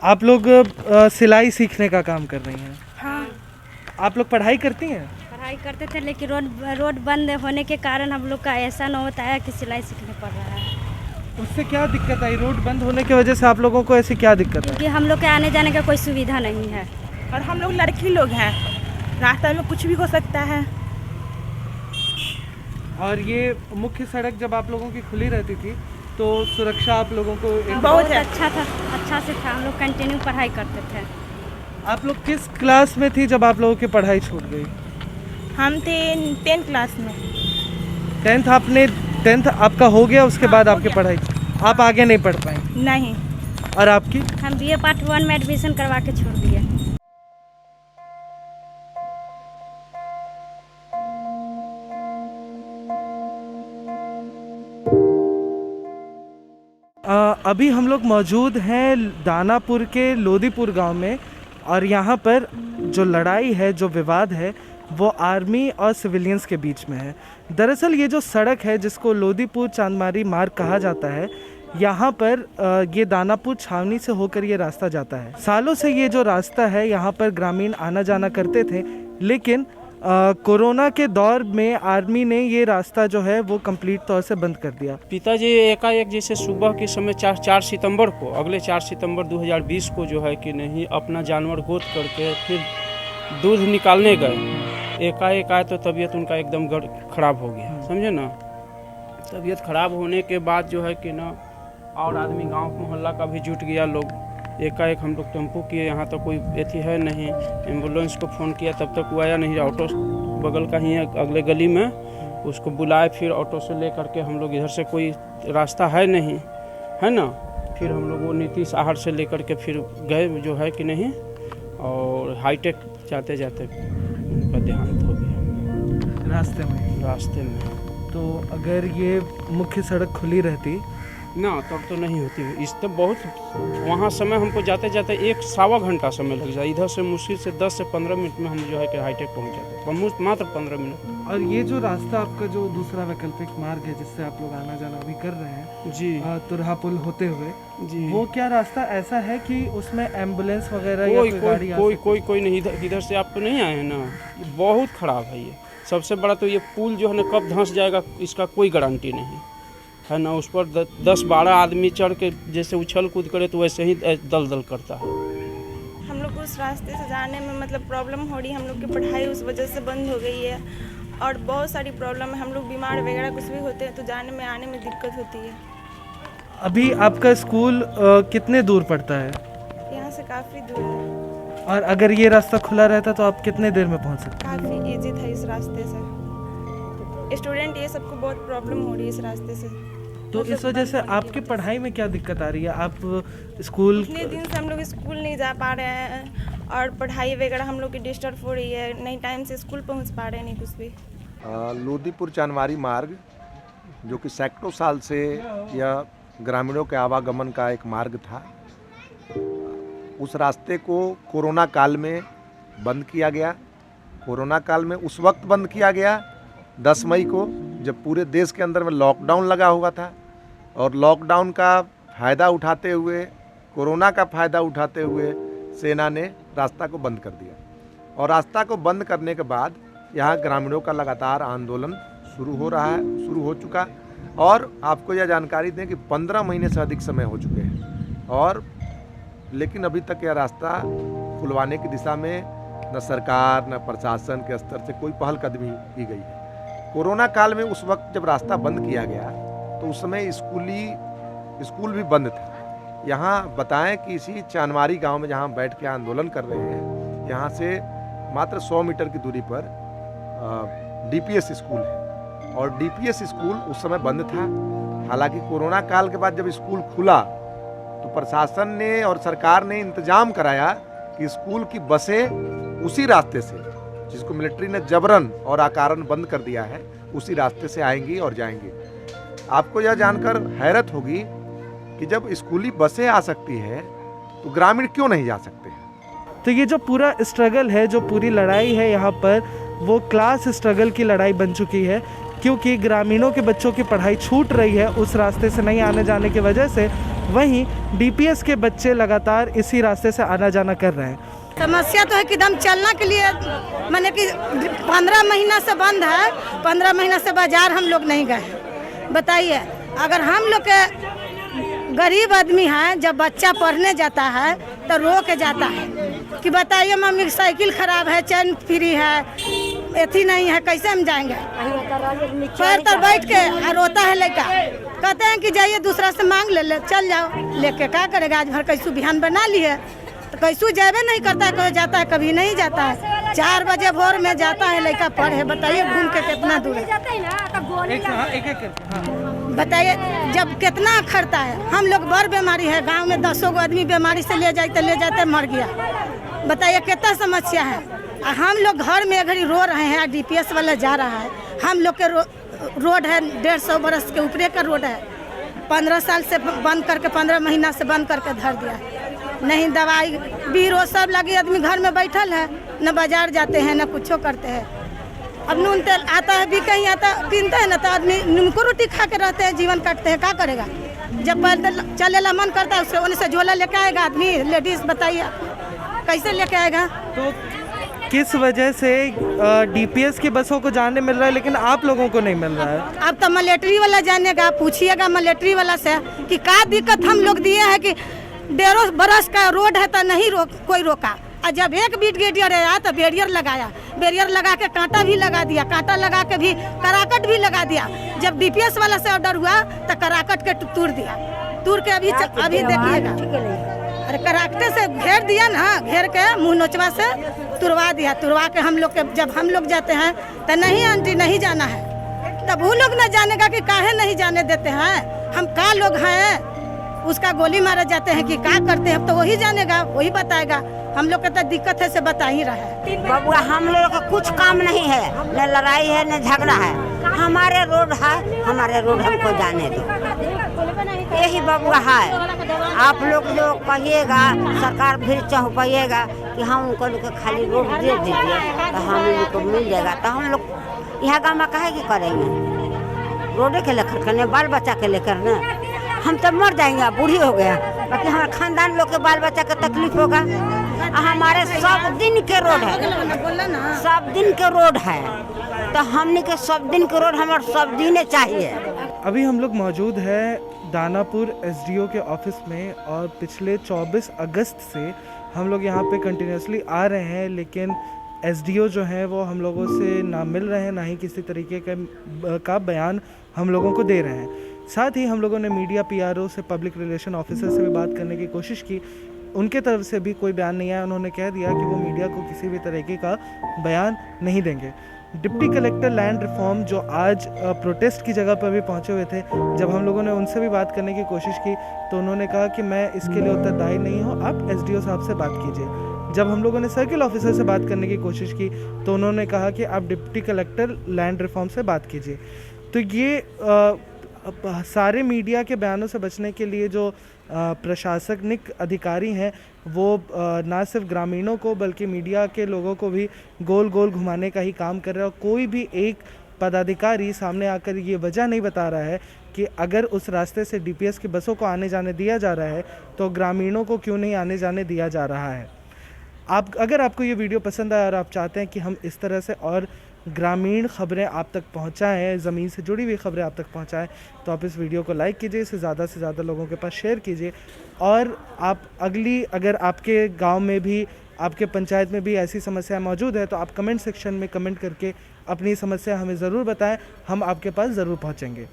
आप लोग सिलाई सीखने का काम कर रही हैं? हाँ, आप लोग पढ़ाई करती हैं? पढ़ाई करते थे लेकिन रोड बंद होने के कारण हम लोग का ऐसा न होता है कि सिलाई सीखने पड़ रहा है। उससे क्या दिक्कत आई? रोड बंद होने की वजह से आप लोगों को ऐसी क्या दिक्कत है? क्योंकि हम लोग के आने जाने का कोई सुविधा नहीं है और हम लोग लड़की लोग हैं, रास्ते में कुछ भी हो सकता है। और ये मुख्य सड़क जब आप लोगों की खुली रहती थी तो सुरक्षा आप लोगों को बहुत अच्छा था, अच्छा से था। हम लोग कंटिन्यू पढ़ाई करते थे। आप लोग किस क्लास में थी जब आप लोगों की पढ़ाई छूट गई? हम थे 10th क्लास में। 10th आपका हो गया, उसके बाद हो आपकी गया। पढ़ाई आप आगे नहीं पढ़ पाए? नहीं, और आपकी? हम BA पार्ट 1 में एडमिशन करवा के छोड़ दिए। अभी हम लोग मौजूद हैं दानापुर के लोदीपुर गांव में, और यहाँ पर जो लड़ाई है, जो विवाद है, वो आर्मी और सिविलियंस के बीच में है। दरअसल ये जो सड़क है जिसको लोदीपुर चांदमारी मार्ग कहा जाता है, यहाँ पर ये दानापुर छावनी से होकर ये रास्ता जाता है। सालों से ये जो रास्ता है यहाँ पर ग्रामीण आना जाना करते थे, लेकिन कोरोना के दौर में आर्मी ने ये रास्ता जो है वो कंप्लीट तौर से बंद कर दिया। पिताजी एकाएक जैसे सुबह के समय 4 सितंबर को, अगले 4 सितंबर 2020 को जो है कि नहीं अपना जानवर गोद करके फिर दूध निकालने गए। एकाएक आए तो तबीयत उनका एकदम खराब हो गया, समझे ना। तबीयत खराब होने के बाद जो है कि ना और आदमी गांव मोहल्ला का भी जुट गया लोग। एकाएक हम लोग टेम्पो किए, यहाँ तो कोई एथी है नहीं, एम्बुलेंस को फ़ोन किया तब तक वो आया नहीं। ऑटो बगल का ही है अगले गली में, उसको बुलाए, फिर ऑटो से ले करके हम लोग इधर से कोई रास्ता है नहीं, है ना। फिर हम लोग वो नीतीश आहर से लेकर के फिर गए जो है कि नहीं, और हाईटेक जाते जाते उनका देहांत हो गया रास्ते में। तो अगर ये मुख्य सड़क खुली रहती ना तब तो नहीं होती। इस तो बहुत वहाँ समय हमको जाते जाते 1-1.25 घंटा समय लग जाए। इधर से मुश्किल से 10 से 15 मिनट में हम जो है कि हाईटेक पहुँच जाते, मात्र 15 मिनट। और ये जो रास्ता आपका जो दूसरा वैकल्पिक मार्ग है जिससे आप लोग आना जाना भी कर रहे हैं जी, तुरहा पुल होते हुए जी, वो क्या रास्ता ऐसा है कि उसमें एम्बुलेंस वगैरह या कोई गाड़ी आ सकती है? कोई नहीं। इधर से आप तो नहीं आए हैं ना, ये बहुत ख़राब है। ये सबसे बड़ा तो ये पुल जो है ना कब धंस जाएगा इसका कोई गारंटी नहीं है ना। उस पर 10-12 आदमी चढ़ के जैसे उछल कूद करे तो वैसे ही दल करता है। हम लोग उस रास्ते से जाने में मतलब प्रॉब्लम हो रही है। हम लोग की पढ़ाई उस वजह से बंद हो गई है और बहुत सारी प्रॉब्लम है। हम लोग बीमार वगैरह कुछ भी होते हैं तो जाने में आने में दिक्कत होती है। अभी आपका स्कूल कितने दूर पड़ता है? यहाँ से काफ़ी दूर है। और अगर ये रास्ता खुला रहता तो आप कितने देर में पहुंच सकते? काफ़ी ईजी था इस रास्ते से। स्टूडेंट ये सबको बहुत प्रॉब्लम हो रही है इस रास्ते से। तो इस वजह से आपकी पढ़ाई में क्या दिक्कत आ रही है? आप स्कूल इतने दिन से हम लोग स्कूल नहीं जा पा रहे हैं और पढ़ाई वगैरह हम लोग की डिस्टर्ब हो रही है। नहीं टाइम से स्कूल पहुंच पा रहे हैं, नहीं कुछ भी। लोदीपुर चांदमारी मार्ग जो कि सैकड़ों साल से यह ग्रामीणों के आवागमन का एक मार्ग था, उस रास्ते को कोरोना काल में बंद किया गया। कोरोना काल में उस वक्त बंद किया गया 10 मई को, जब पूरे देश के अंदर में लॉकडाउन लगा हुआ था। और लॉकडाउन का फ़ायदा उठाते हुए, कोरोना का फ़ायदा उठाते हुए सेना ने रास्ता को बंद कर दिया। और रास्ता को बंद करने के बाद यहाँ ग्रामीणों का लगातार आंदोलन शुरू हो चुका। और आपको यह जानकारी दें कि 15 महीने से अधिक समय हो चुके हैं, और लेकिन अभी तक यह रास्ता खुलवाने की दिशा में न सरकार न प्रशासन के स्तर से कोई पहलकदमी की गई है। कोरोना काल में उस वक्त जब रास्ता बंद किया गया तो उस समय स्कूल भी बंद था। यहाँ बताएं कि इसी चांदमारी गांव में जहाँ बैठ के आंदोलन कर रहे हैं, यहाँ से मात्र 100 मीटर की दूरी पर DPS स्कूल है, और DPS स्कूल उस समय बंद था। हालांकि कोरोना काल के बाद जब स्कूल खुला तो प्रशासन ने और सरकार ने इंतजाम कराया कि स्कूल की बसें उसी रास्ते से, जिसको मिलिट्री ने जबरन और आकारण बंद कर दिया है, उसी रास्ते से आएंगी और जाएंगी। आपको यह जानकर हैरत होगी कि जब स्कूली बसें आ सकती है तो ग्रामीण क्यों नहीं जा सकते हैं? तो ये जो पूरा स्ट्रगल है, जो पूरी लड़ाई है यहाँ पर, वो क्लास स्ट्रगल की लड़ाई बन चुकी है, क्योंकि ग्रामीणों के बच्चों की पढ़ाई छूट रही है उस रास्ते से नहीं आने जाने की वजह से। वहीं डीपीएस के बच्चे लगातार इसी रास्ते से आना जाना कर रहे हैं। समस्या तो है कि दम चलना के लिए माने कि 15 महीना से बंद है, 15 महीना से बाजार हम लोग नहीं गए। बताइए, अगर हम लोग के गरीब आदमी है, जब बच्चा पढ़ने जाता है तो रो के जाता है कि बताइए मम्मी साइकिल खराब है, चैन फ्री है, एथी नहीं है, कैसे हम जाएंगे। पैर तर बैठ के रोता है लड़का, कहते हैं कि जाइए दूसरा से मांग ले, चल जाओ, लेके क्या करेगा। आज भर कैसू बिहान बना ली है तो कैसू जावे नहीं करता है, कभी जाता है कभी नहीं जाता है। 4 बजे भोर में जाता है लड़का पढ़े, बताइए घूम के कितना दूर है। बताइए जब कितना खर्चा है। हम लोग बड़ बीमारी है, गांव में 10 गो आदमी बीमारी से ले जाते मर गया। बताइए कितना समस्या है। हम लोग घर में घड़ी रो रहे हैं, डीपीएस वाला जा रहा है। हम लोग के रोड है 150 बरस के ऊपरे का रोड है, 15 साल से बंद करके 15 महीना से बंद करके धर दिया है। नहीं दवाई बीरो सब लगे, आदमी घर में बैठल है, न बाजार जाते हैं न कुछ करते हैं। अब नून तेल आता है भी कहीं आता पीनते हैं ना, तो आदमी नीमको रोटी खा के रहते हैं, जीवन काटते हैं, क्या करेगा। जब पैदल चलेला मन करता है, उससे उन्हीं से झोला लेके आएगा आदमी, लेडीज बताइए कैसे लेके आएगा। तो किस वजह से डीपीएस की बसों को जाने मिल रहा है लेकिन आप लोगों को नहीं मिल रहा है? अब तो मिलिट्री वाला जानेगा, पूछिएगा मिलिट्री वाला से कि क्या दिक्कत हम लोग दिए हैं कि 1.5 बरस का रोड है तो नहीं कोई रोका। और जब एक ब्रिगेडियर आया तो बैरियर लगाया, बैरियर लगा के कांटा भी लगा दिया, कांटा लगा के भी कराकट भी लगा दिया। जब डीपीएस वाला से ऑर्डर हुआ तो कराकट के तोड़ दिया, तोड़ के अभी देखिएगा, अरे कराकटे से घेर दिया ना, घेर के मुँह नोचवा से तुड़वा दिया। तुड़वा के हम लोग के जब हम लोग जाते हैं तो नहीं आंटी नहीं जाना है, तब वो लोग न जानेगा कि काहे नहीं जाने देते हैं। हम का लोग हैं, उसका गोली मारे जाते हैं कि क्या करते हैं, तो वही जानेगा, वही बताएगा। हम लोग का तो दिक्कत है से बता ही रहा है। बबुआ हम लोग का कुछ काम नहीं है, न लड़ाई है न झगड़ा है। हमारे रोड है, हमारे रोड हमको जाने दो, यही बबुआ है। आप लोग जो कहिएगा सरकार भी चाहेगा कि हम उनको खाली रोड दे दीजिए तो हम लोग को मिल जाएगा, तो हम लोग यहाँ गाँव में काहे की करेंगे। रोडे के लेकर करने, बाल बच्चा के लेकर न, हम तो मर जाएंगे, बूढ़ी हो गया, बाकी हमारे खानदान लोग के बाल बच्चा के तकलीफ होगा। हमारे सब दिन के रोड है, सब दिन के रोड है, तो हमने के सब दिन के रोड हमारे सब दिन चाहिए। अभी हम लोग मौजूद है दानापुर एसडीओ के ऑफिस में और पिछले 24 अगस्त से हम लोग यहाँ पे कंटिन्यूसली आ रहे हैं, लेकिन एसडीओ जो है वो हम लोगों से ना मिल रहे हैं, ना ही किसी तरीके का बयान हम लोगों को दे रहे हैं। साथ ही हम लोगों ने मीडिया पीआरओ से, पब्लिक रिलेशन ऑफिसर से भी बात करने की कोशिश की, उनके तरफ से भी कोई बयान नहीं आया। उन्होंने कह दिया कि वो मीडिया को किसी भी तरीके का बयान नहीं देंगे। डिप्टी कलेक्टर लैंड रिफॉर्म जो आज प्रोटेस्ट की जगह पर भी पहुंचे हुए थे, जब हम लोगों ने उनसे भी बात करने की कोशिश की तो उन्होंने कहा कि मैं इसके लिए उत्तरदायी नहीं हूं, आप एसडीओ साहब से बात कीजिए। जब हम लोगों ने सर्किल ऑफिसर से बात करने की कोशिश की तो उन्होंने कहा कि आप डिप्टी कलेक्टर लैंड रिफॉर्म से बात कीजिए। तो ये सारे मीडिया के बयानों से बचने के लिए जो प्रशासनिक अधिकारी हैं वो ना सिर्फ ग्रामीणों को बल्कि मीडिया के लोगों को भी गोल गोल घुमाने का ही काम कर रहा है। और कोई भी एक पदाधिकारी सामने आकर ये वजह नहीं बता रहा है कि अगर उस रास्ते से डीपीएस की बसों को आने जाने दिया जा रहा है तो ग्रामीणों को क्यों नहीं आने जाने दिया जा रहा है। अगर आपको ये वीडियो पसंद आया और आप चाहते हैं कि हम इस तरह से और ग्रामीण खबरें आप तक पहुंचाएं, ज़मीन से जुड़ी हुई खबरें आप तक पहुंचाएं, तो आप इस वीडियो को लाइक कीजिए, इसे ज़्यादा से ज़्यादा लोगों के पास शेयर कीजिए। और आप अगर आपके गांव में भी, आपके पंचायत में भी ऐसी समस्या मौजूद है तो आप कमेंट सेक्शन में कमेंट करके अपनी समस्या हमें ज़रूर बताएं, हम आपके पास ज़रूर पहुंचेंगे।